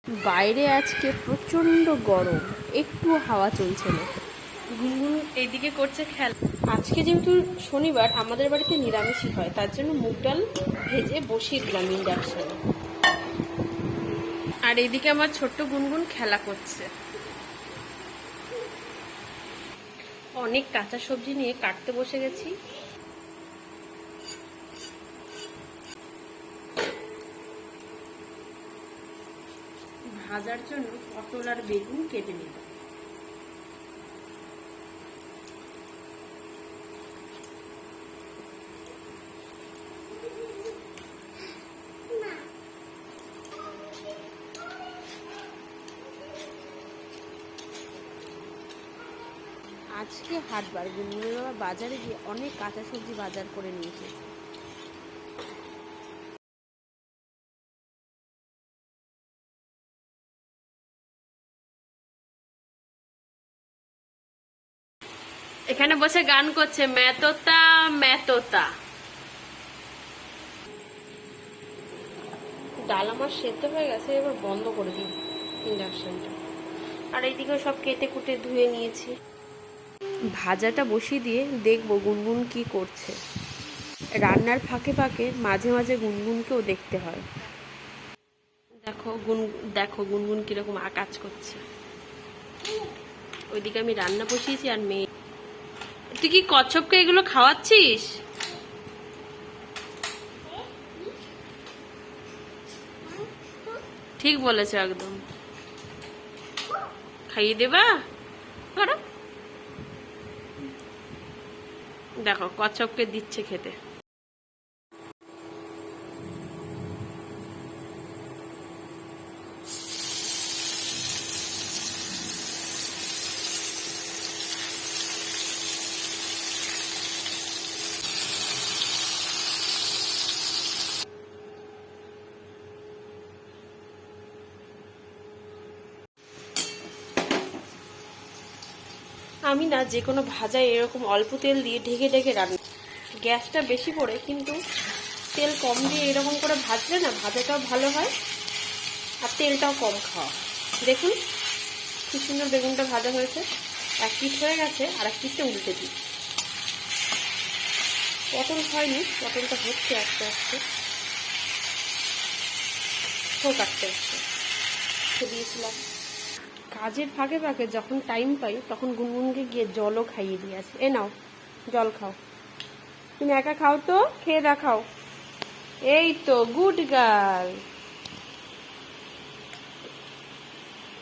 বাইরে আজকে প্রচণ্ড গরম, একটু হাওয়া চলছে না। গুনগুন এইদিকে করছে খেলা। আজকে যেহেতু শনিবার আমাদের বাড়িতে নিরামিষই হয়, তার জন্য মুগ ডাল ভেজে বসিয়ে দিলাম ইন্ডাকশনে। আর এইদিকে আমার ছোট্ট গুনগুন খেলা করছে। অনেক কাঁচা সবজি নিয়ে কাটতে বসে গেছি। ভাজার জন্য পটল আর বেগুন কেটে নিলাম। আজকে হাটবার, গুনগুনের বাবা বাজারে গিয়ে অনেক কাঁচা সবজি বাজার করে নিয়ে এসেছে। এখানে বসে গান করছে, ম্যাতোতা ম্যাতোতা। ডাল আমার সেদ্ধ হয়ে গেছে, এবার বন্ধ করে দিই ইন্ডাকশনটা। আর এইদিকে সব কেটে কুটে ধুয়ে নিয়েছি। ভাজাটা বসিয়ে দিয়ে দেখবো গুনগুন কি করছে। রান্নার ফাঁকে ফাঁকে মাঝে মাঝে গুনগুনকেও দেখতে হয়। দেখো গুনগুন কিরকম কাজ করছে। ওইদিকে আমি রান্না বসিয়েছি আর মেয়ে। তুই কি কচ্ছপকে এগুলো খাওয়াচ্ছিস? ঠিক বলেছে একদম। খাইয়ে দেবা? দেখো কচ্ছপকে দিচ্ছে খেতে। আমি না যে কোনো ভাজায় এরকম অল্প তেল দিয়ে ঢেকে ঢেকে রান্না। গ্যাসটা বেশি পড়ে, কিন্তু তেল কম দিয়ে এরকম করে ভাজলে না ভাজাটাও ভালো হয় আর তেলটাও কম খাওয়া। দেখুন কি সুন্দর বেগুনটা ভাজা হয়েছে। এক পিঠ হয়ে গেছে, আর এক পিঠটা উল্টে দিই। পটল হয়নি, পটলটা হচ্ছে আস্তে আস্তে। কাটতে আসতে দিয়েছিলাম। কাজের ফাঁকে ফাঁকে যখন টাইম পাই তখন গুনগুনকে গিয়ে জলও খাইয়ে দিয়ে আসি। এ নাও জল খাও। তুমি একা খাও তো, খেয়ে দেখাও। এই তো গুড গার্ল।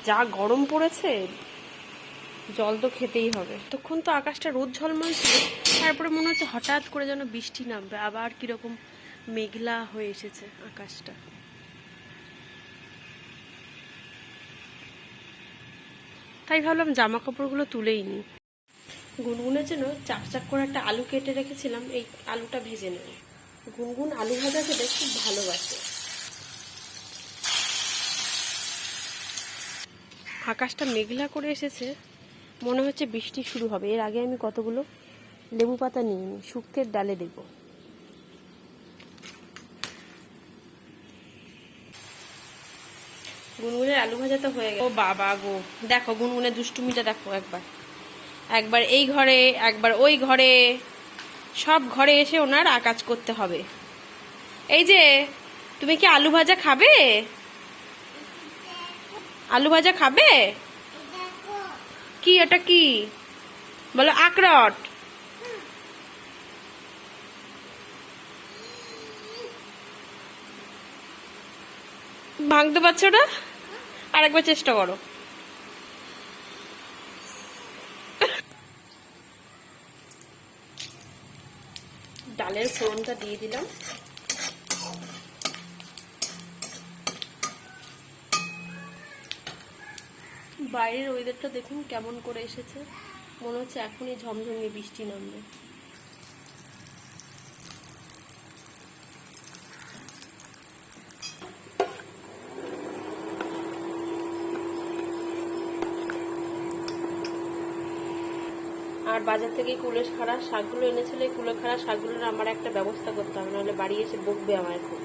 যা গরম পড়েছে, জল তো খেতেই হবে। তখন তো আকাশটা রোদ ঝলমল ছিল, তারপরে মনে হচ্ছে হঠাৎ করে যেন বৃষ্টি নামবে, আবার কিরকম মেঘলা হয়ে এসেছে আকাশটা। তাই ভাবলাম জামা কাপড়গুলো তুলেই নি। গুনগুনের জন্য চাক চাক করে একটা আলু কেটে রেখেছিলাম, এই আলুটা ভেজে নেব। গুনগুন আলু ভাজা খেতে খুব ভালোবাসে। আকাশটা মেঘলা করে এসেছে, মনে হচ্ছে বৃষ্টি শুরু হবে। এর আগে আমি কতগুলো লেবু পাতা নিয়ে নিই, শুক্তের ডালে দেব। গুনগুনের আলু ভাজা তো হয়ে গেছে। ও বাবা গো, দেখো গুনগুনের দুষ্টুমিটা দেখো। একবার একবার এই ঘরে, একবার ওই ঘরে, সব ঘরে এসে ওনার আকাজ করতে হবে। এই যে, তুমি কি আলু ভাজা খাবে? আলু ভাজা খাবে? কি এটা কি বলো? আখরোট। ভাঙতে পারছো না? আর একবার চেষ্টা করো। ডালের ফোড়নটা দিয়ে দিলাম। বাইরের ওয়েদারটা দেখুন কেমন করে এসেছে, মনে হচ্ছে এখনই ঝমঝমিয়ে বৃষ্টি নামবে। আর বাজার থেকে কুলেখাড়া শাকগুলো এনেছিল, এই কুলেখাড়া শাকগুলোর আমার একটা ব্যবস্থা করতে হবে, নাহলে বাড়ি এসে বকবে আমার এখন।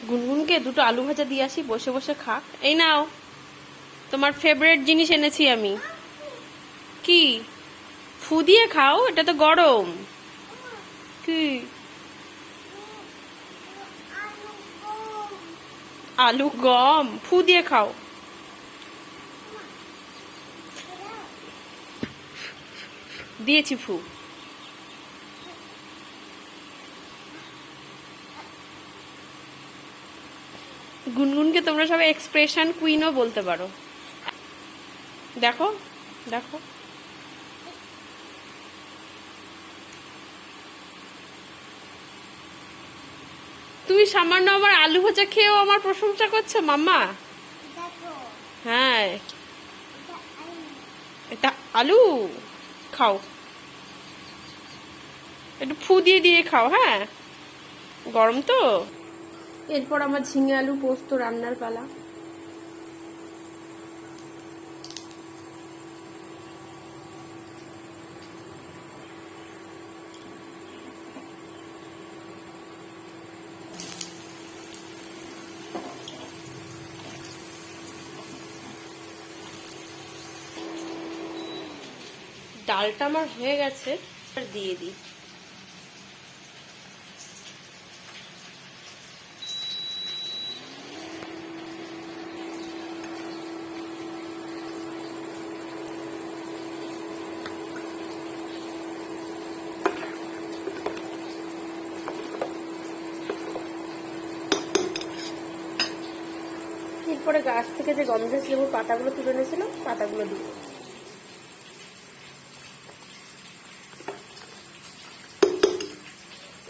গুনগুনকে দুটো আলু ভাজা দিয়ে আসি, বসে বসে খা। এই নাও, তোমার ফেভারিট জিনিস এনেছি আমি। কি? ফু দিয়ে খাও, এটা তো গরম। কি? আলু গম ফু দিয়ে খাও। দিয়েছি ফু। গুনগুনকে তোমরা সবাই এক্সপ্রেশন কুইনও বলতে পারো। দেখো দেখো, তুমি সামান্য আমার আলু ভাজা খেয়েও আমার প্রশংসা করছো মাম্মা। হ্যাঁ, এটা আলু। খাও, একটু ফু দিয়ে দিয়ে খাও। হ্যাঁ, গরম তো। এরপর আমার ঝিঙে আলু পোস্ত রান্নার পালা। ডালটা আমার হয়ে গেছে, আর দিয়ে দিই। এরপরে গাছ থেকে যে গন্ধেশ লেবুর পাতাগুলো তুলে এনেছিলাম, পাতাগুলো দিব।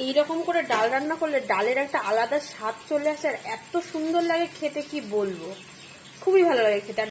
এইরকম করে ডাল রান্না করলে ডালের একটা আলাদা স্বাদ চলে আসে, আর এত সুন্দর লাগে খেতে, কি বলবো, খুবই ভালো লাগে খেতে।